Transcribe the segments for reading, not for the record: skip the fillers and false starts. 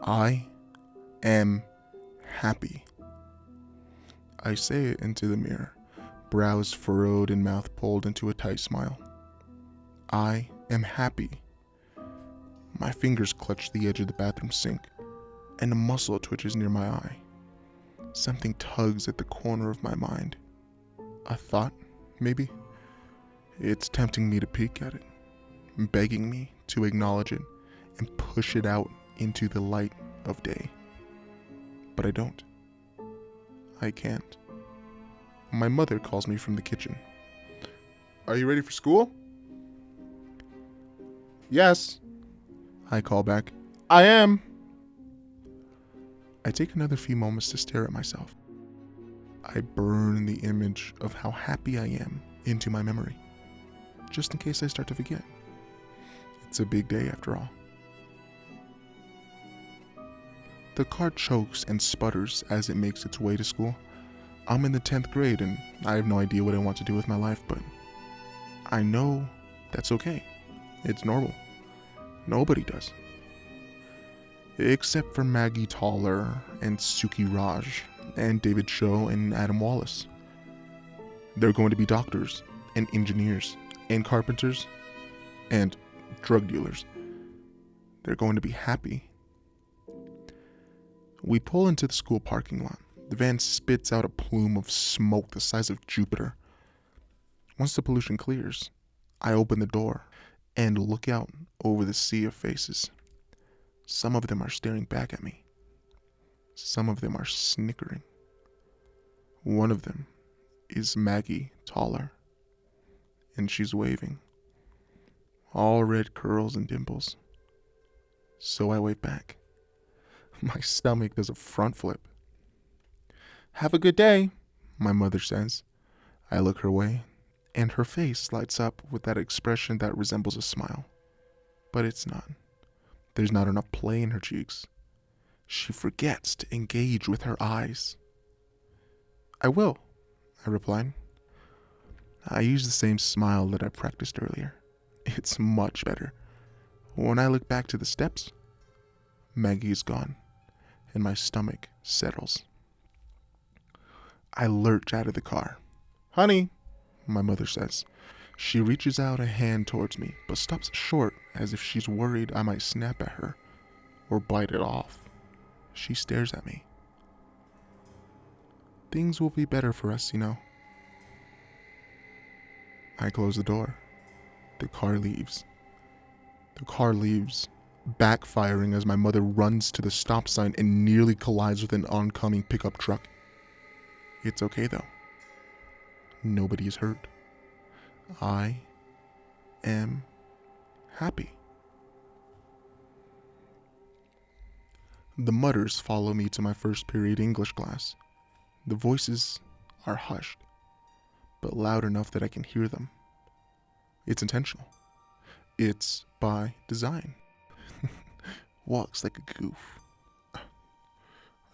I am happy. I say it into the mirror, brows furrowed and mouth pulled into a tight smile. I am happy. My fingers clutch the edge of the bathroom sink, and a muscle twitches near my eye. Something tugs at the corner of my mind. A thought, maybe? It's tempting me to peek at it, begging me to acknowledge it and push it out into the light of day. But I don't. I can't. My mother calls me from the kitchen. Are you ready for school? Yes. I call back. I am. I take another few moments to stare at myself. I burn the image of how happy I am into my memory, just in case I start to forget. It's a big day after all. The car chokes and sputters as it makes its way to school. I'm in the 10th grade and I have no idea what I want to do with my life, but I know that's okay. It's normal. Nobody does. Except for Maggie Toller and Suki Raj and David Cho and Adam Wallace. They're going to be doctors and engineers and carpenters and drug dealers. They're going to be happy. We pull into the school parking lot. The van spits out a plume of smoke the size of Jupiter. Once the pollution clears, I open the door and look out over the sea of faces. Some of them are staring back at me. Some of them are snickering. One of them is Maggie Toller, and she's waving. All red curls and dimples. So I wave back. My stomach does a front flip. Have a good day, my mother says. I look her way, and her face lights up with that expression that resembles a smile. But it's not. There's not enough play in her cheeks. She forgets to engage with her eyes. I will, I replied. I use the same smile that I practiced earlier. It's much better. When I look back to the steps, Maggie is gone, and my stomach settles. I lurch out of the car. Honey, my mother says. She reaches out a hand towards me, but stops short as if she's worried I might snap at her or bite it off. She stares at me. Things will be better for us, you know. I close the door. The car leaves. The car leaves, backfiring as my mother runs to the stop sign and nearly collides with an oncoming pickup truck. It's okay though. Nobody is hurt. I am happy. The mutters follow me to my first period English class. The voices are hushed, but loud enough that I can hear them. It's intentional. It's by design. Walks like a goof. I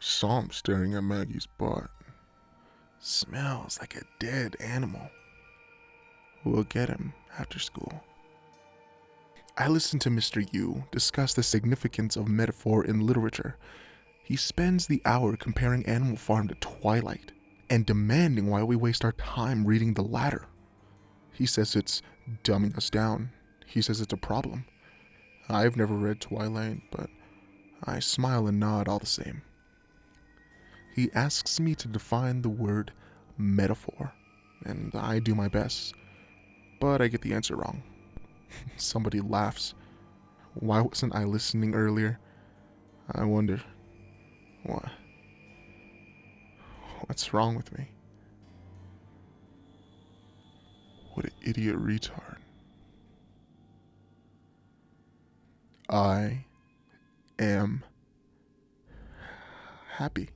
saw him staring at Maggie's butt. Smells like a dead animal. We'll get him after school. I listened to Mr. Yu discuss the significance of metaphor in literature. He spends the hour comparing Animal Farm to Twilight and demanding why we waste our time reading the latter. He says it's dumbing us down. He says it's a problem. I've never read Twilight, but I smile and nod all the same. He asks me to define the word metaphor, and I do my best, but I get the answer wrong. Somebody laughs. Why wasn't I listening earlier? I wonder, what's wrong with me? What an idiot retard. I am happy.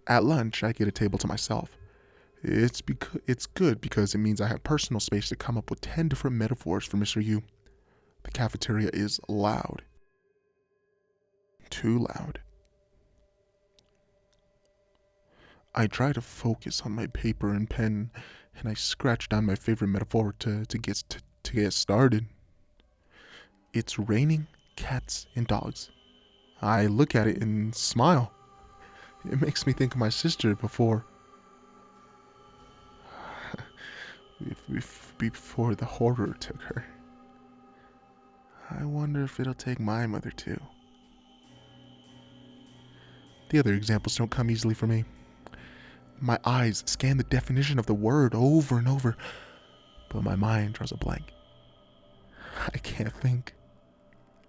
At lunch, I get a table to myself. It's good because it means I have personal space to come up with 10 different metaphors for Mr. Yu. The cafeteria is loud. Too loud. I try to focus on my paper and pen, and I scratch down my favorite metaphor to get started. It's raining cats and dogs. I look at it and smile. It makes me think of my sister before the horror took her. I wonder if it'll take my mother too. The other examples don't come easily for me. My eyes scan the definition of the word over and over, but my mind draws a blank. I can't think.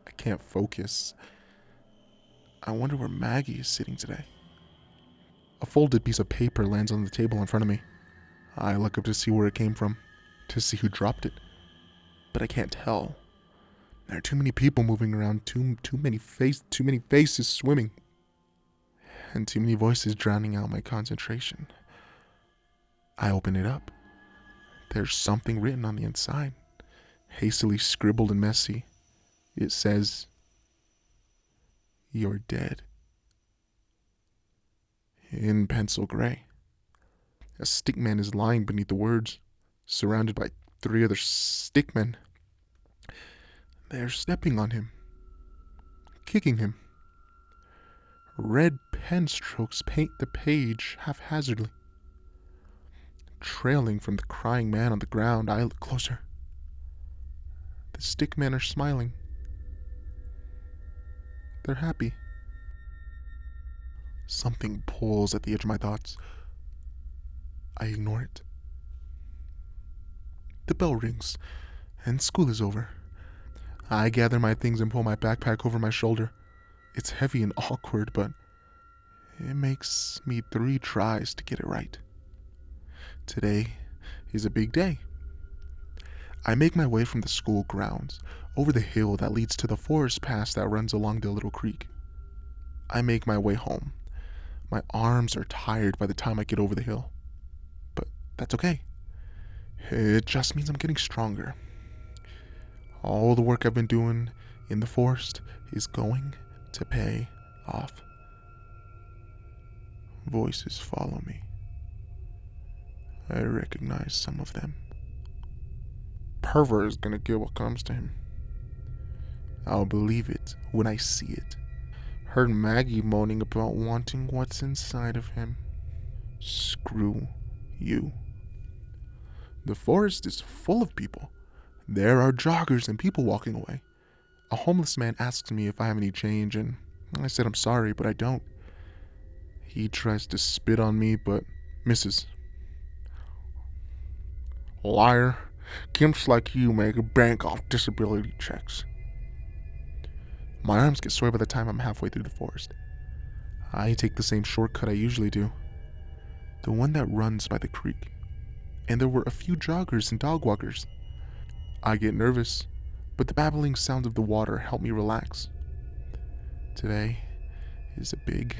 I can't focus. I wonder where Maggie is sitting today. A folded piece of paper lands on the table in front of me. I look up to see where it came from, to see who dropped it, but I can't tell. There are too many people moving around, too many faces swimming, and too many voices drowning out my concentration. I open it up. There's something written on the inside, hastily scribbled and messy. It says, "You're dead," in pencil gray. A stickman is lying beneath the words, surrounded by 3 other stickmen. They're stepping on him, kicking him. Red pen strokes paint the page haphazardly. Trailing from the crying man on the ground, I look closer. The stickmen are smiling. They're happy. Something pulls at the edge of my thoughts. I ignore it. The bell rings, and school is over. I gather my things and pull my backpack over my shoulder. It's heavy and awkward, but it makes me 3 tries to get it right. Today is a big day. I make my way from the school grounds, over the hill that leads to the forest path that runs along the little creek. I make my way home. My arms are tired by the time I get over the hill. But that's okay. It just means I'm getting stronger. All the work I've been doing in the forest is going to pay off. Voices follow me. I recognize some of them. Pervert is gonna get what comes to him. I'll believe it when I see it. Heard Maggie moaning about wanting what's inside of him. Screw you. The forest is full of people. There are joggers and people walking away. A homeless man asks me if I have any change, and I said I'm sorry, but I don't. He tries to spit on me, but misses. Liar. Gimps like you make a bank off disability checks. My arms get sore by the time I'm halfway through the forest. I take the same shortcut I usually do, the one that runs by the creek, and there were a few joggers and dog walkers. I get nervous, but the babbling sounds of the water help me relax. Today is a big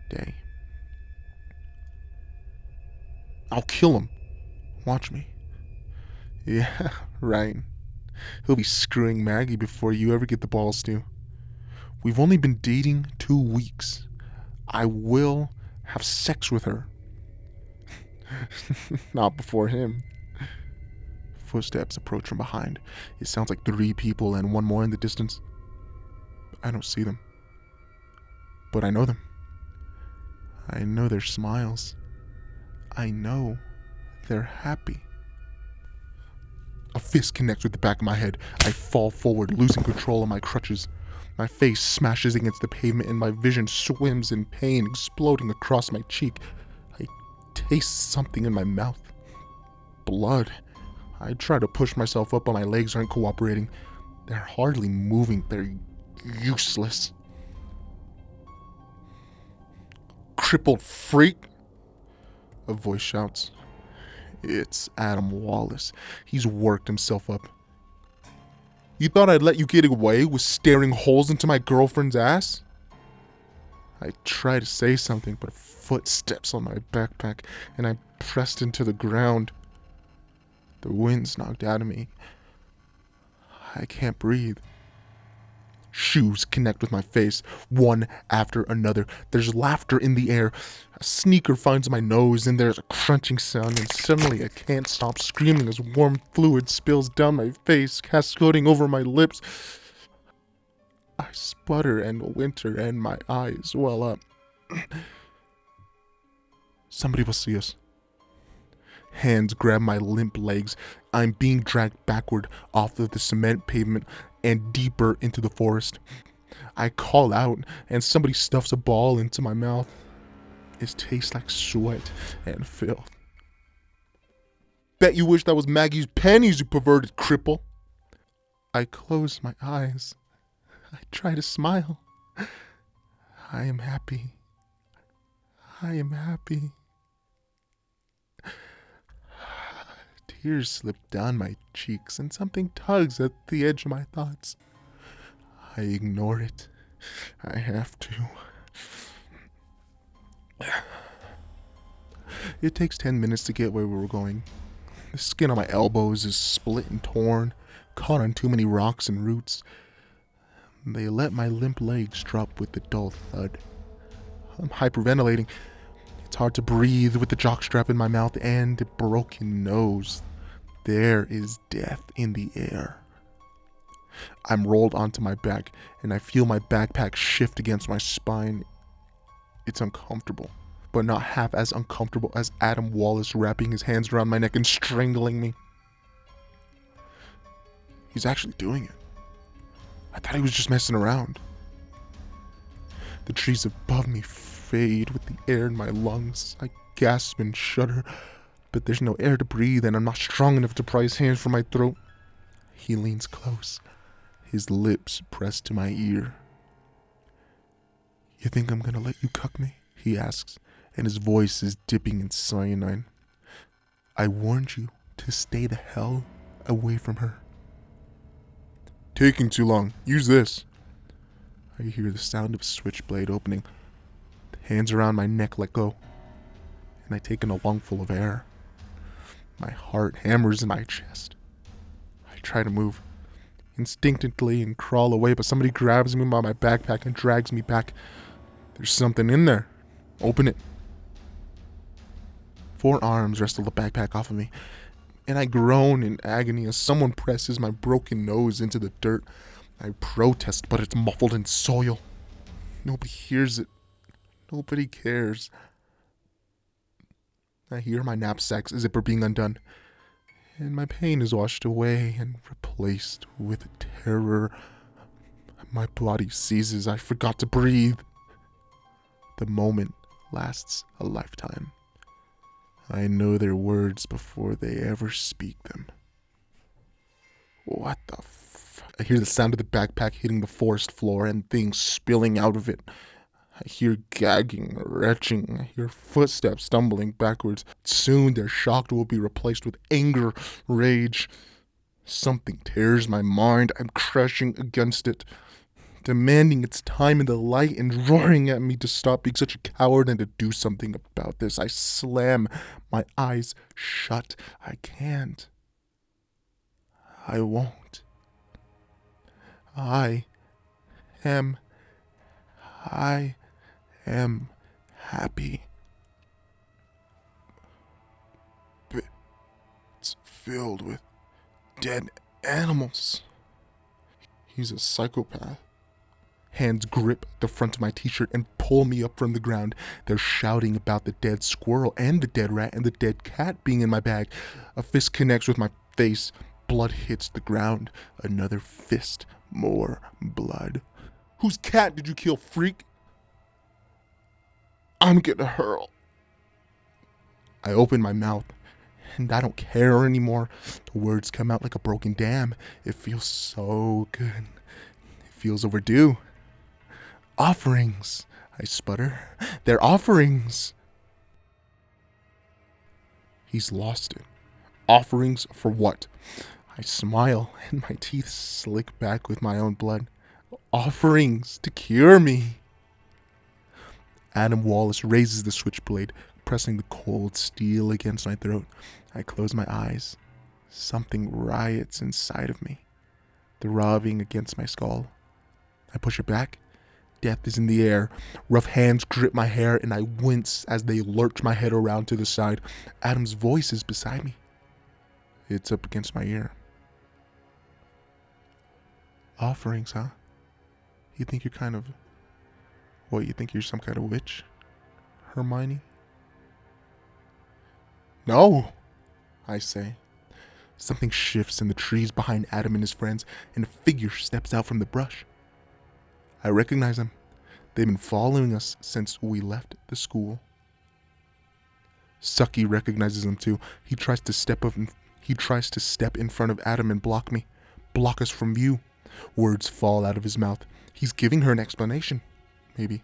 day. I'll kill him. Watch me. Yeah, right. He'll be screwing Maggie before you ever get the balls to. We've only been dating 2 weeks. I will have sex with her. Not before him. Footsteps approach from behind. It sounds like 3 people and 1 more in the distance. I don't see them, but I know them. I know their smiles. I know they're happy. A fist connects with the back of my head. I fall forward, losing control of my crutches. My face smashes against the pavement and my vision swims in pain, exploding across my cheek. I taste something in my mouth. Blood. I try to push myself up, but my legs aren't cooperating. They're hardly moving. They're useless. Crippled freak! A voice shouts. It's Adam Wallace. He's worked himself up. You thought I'd let you get away with staring holes into my girlfriend's ass? I try to say something, but a foot steps on my backpack, and I'm pressed into the ground. The wind's knocked out of me. I can't breathe. Shoes connect with my face, one after another. There's laughter in the air. A sneaker finds my nose, and there's a crunching sound, and suddenly I can't stop screaming as warm fluid spills down my face, cascading over my lips. I sputter and winter and my eyes well up. Somebody will see us. Hands grab my limp legs. I'm being dragged backward off of the cement pavement and deeper into the forest. I call out and somebody stuffs a ball into my mouth. It tastes like sweat and filth. Bet you wish that was Maggie's pennies, you perverted cripple. I close my eyes. I try to smile. I am happy. I am happy. Tears slip down my cheeks and something tugs at the edge of my thoughts. I ignore it. I have to. It takes 10 minutes to get where we were going. The skin on my elbows is split and torn, caught on too many rocks and roots. They let my limp legs drop with a dull thud. I'm hyperventilating. It's hard to breathe with the jockstrap in my mouth and a broken nose. There is death in the air. I'm rolled onto my back, and I feel my backpack shift against my spine. It's uncomfortable, but not half as uncomfortable as Adam Wallace wrapping his hands around my neck and strangling me. He's actually doing it. I thought he was just messing around. The trees above me fade with the air in my lungs. I gasp and shudder, but there's no air to breathe, and I'm not strong enough to pry his hands from my throat. He leans close, his lips pressed to my ear. You think I'm gonna let you cuck me? He asks, and his voice is dipping in cyanide. I warned you to stay the hell away from her. Taking too long. Use this. I hear the sound of a switchblade opening. The hands around my neck let go, and I take in a lungful of air. My heart hammers in my chest. I try to move instinctively and crawl away, but somebody grabs me by my backpack and drags me back. There's something in there. Open it. 4 arms wrestle the backpack off of me, and I groan in agony as someone presses my broken nose into the dirt. I protest, but it's muffled in soil. Nobody hears it. Nobody cares. I hear my knapsack's zipper being undone, and my pain is washed away and replaced with terror. My body seizes. I forgot to breathe. The moment lasts a lifetime. I know their words before they ever speak them. What the fuck? I hear the sound of the backpack hitting the forest floor and things spilling out of it. I hear gagging, retching. I hear footsteps stumbling backwards. Soon their shock will be replaced with anger, rage. Something tears my mind. I'm crashing against it, demanding its time in the light and roaring at me to stop being such a coward and to do something about this. I slam my eyes shut. I can't. I won't. I am happy. But it's filled with dead animals. He's a psychopath. Hands grip the front of my t-shirt and pull me up from the ground. They're shouting about the dead squirrel and the dead rat and the dead cat being in my bag. A fist connects with my face. Blood hits the ground. Another fist. More blood. Whose cat did you kill, freak? I'm gonna hurl. I open my mouth, and I don't care anymore. The words come out like a broken dam. It feels so good. It feels overdue. Offerings, I sputter. They're offerings. He's lost it. Offerings for what? I smile, and my teeth slick back with my own blood. Offerings to cure me. Adam Wallace raises the switchblade, pressing the cold steel against my throat. I close my eyes. Something riots inside of me, throbbing against my skull. I push it back. Death is in the air. Rough hands grip my hair, and I wince as they lurch my head around to the side. Adam's voice is beside me. It's up against my ear. Offerings, huh? You think you're kind of... What, you think you're some kind of witch, Hermione? No, I say. Something shifts in the trees behind Adam and his friends, and a figure steps out from the brush. I recognize him. They've been following us since we left the school. Sucky recognizes him too. He tries to step in front of Adam and block us from view. Words fall out of his mouth. He's giving her an explanation, maybe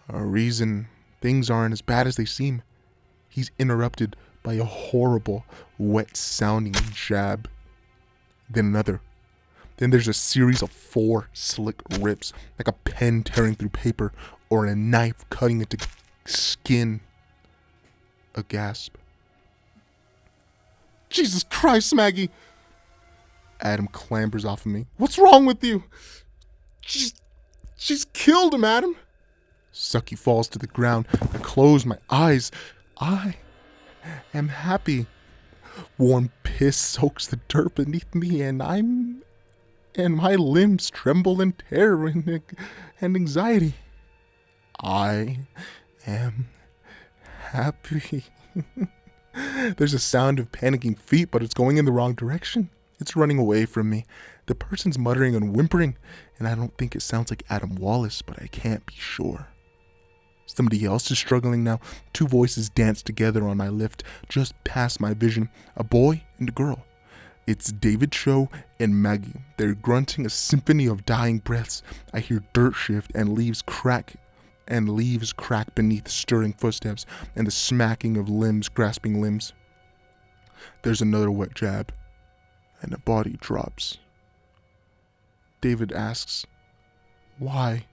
a reason things aren't as bad as they seem. He's interrupted by a horrible, wet-sounding jab. Then another. Then there's a series of 4 slick rips, like a pen tearing through paper or a knife cutting into skin. A gasp. Jesus Christ, Maggie! Adam clambers off of me. What's wrong with you? She's killed him, Adam. Sucky falls to the ground. I close my eyes. I am happy. Warm piss soaks the dirt beneath me, and my limbs tremble in terror and anxiety. I am happy. There's a sound of panicking feet, but it's going in the wrong direction. It's running away from me. The person's muttering and whimpering, and I don't think it sounds like Adam Wallace, but I can't be sure. Somebody else is struggling now. 2 voices dance together on my lift, just past my vision. A boy and a girl. It's David Cho and Maggie. They're grunting a symphony of dying breaths. I hear dirt shift and leaves crack beneath stirring footsteps and the smacking of limbs grasping limbs. There's another wet jab, and a body drops. David asks, "Why?"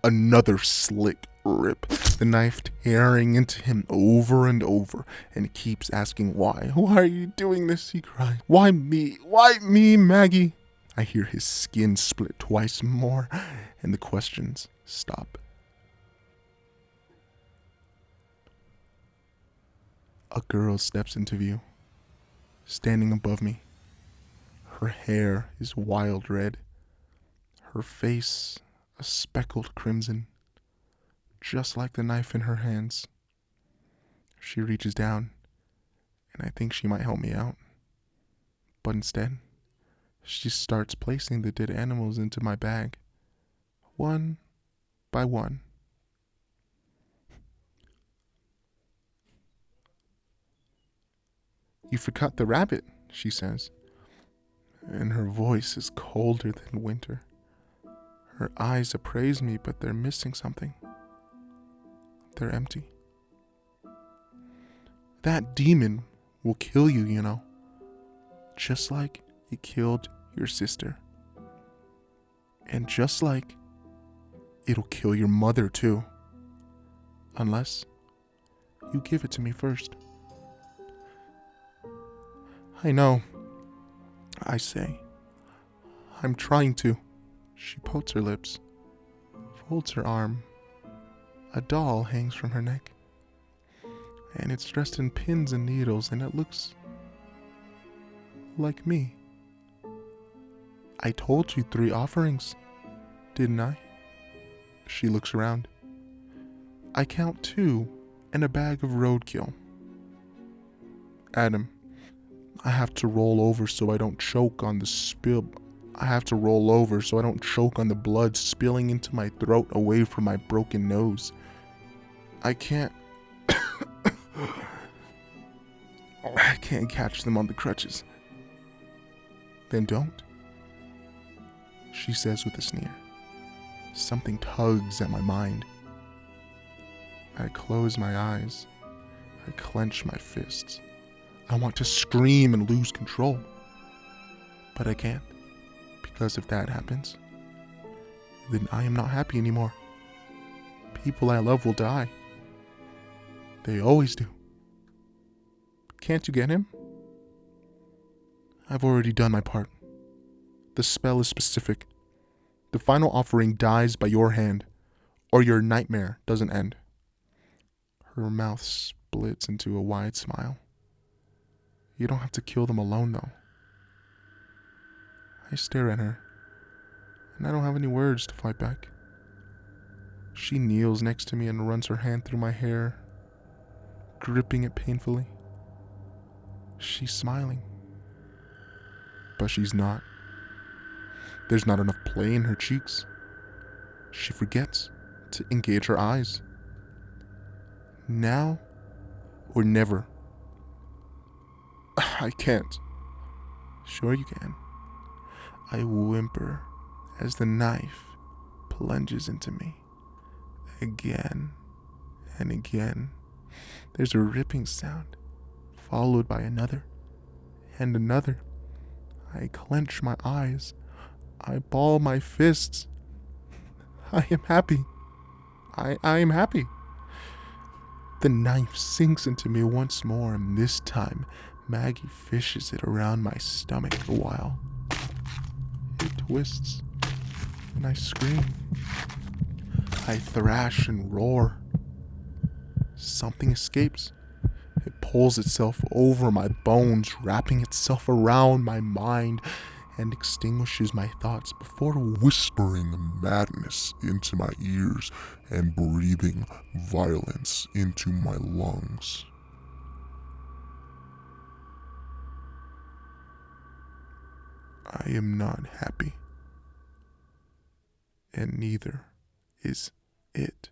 Another slick rip, the knife tearing into him over and over, and he keeps asking why. "Why are you doing this?" he cries. "Why me? Why me, Maggie?" I hear his skin split twice more, and the questions stop. A girl steps into view, standing above me. Her hair is wild red, her face a speckled crimson, just like the knife in her hands. She reaches down, and I think she might help me out. But instead, she starts placing the dead animals into my bag, one by one. "You forgot the rabbit," she says, and her voice is colder than winter. Her eyes appraise me, but they're missing something. They're empty. "That demon will kill you, you know. Just like it killed your sister. And just like it'll kill your mother too. Unless you give it to me first." "I know," I say. "I'm trying to." She pouts her lips, folds her arm. A doll hangs from her neck, and it's dressed in pins and needles, and it looks like me. "I told you 3 offerings, didn't I?" She looks around. "I count 2 and a bag of roadkill." "Adam, I have to roll over so I don't choke on the blood spilling into my throat away from my broken nose. I can't catch them on the crutches." "Then don't," she says with a sneer. Something tugs at my mind. I close my eyes. I clench my fists. I want to scream and lose control, but I can't, because if that happens, then I am not happy anymore. People I love will die. They always do. Can't you get him? I've already done my part. The spell is specific. The final offering dies by your hand, or your nightmare doesn't end. Her mouth splits into a wide smile. You don't have to kill them alone, though. I stare at her. and I don't have any words to fight back. She kneels next to me and runs her hand through my hair, gripping it painfully. She's smiling, but she's not. There's not enough play in her cheeks. She forgets to engage her eyes. Now or never. I can't. Sure you can. I whimper as the knife plunges into me. Again and again. There's a ripping sound, followed by another and another. I clench my eyes. I ball my fists. I am happy. I am happy. The knife sinks into me once more, and this time Maggie fishes it around my stomach a while. It twists, and I scream. I thrash and roar. Something escapes. It pulls itself over my bones, wrapping itself around my mind, and extinguishes my thoughts before whispering madness into my ears and breathing violence into my lungs. I am not happy, and neither is it.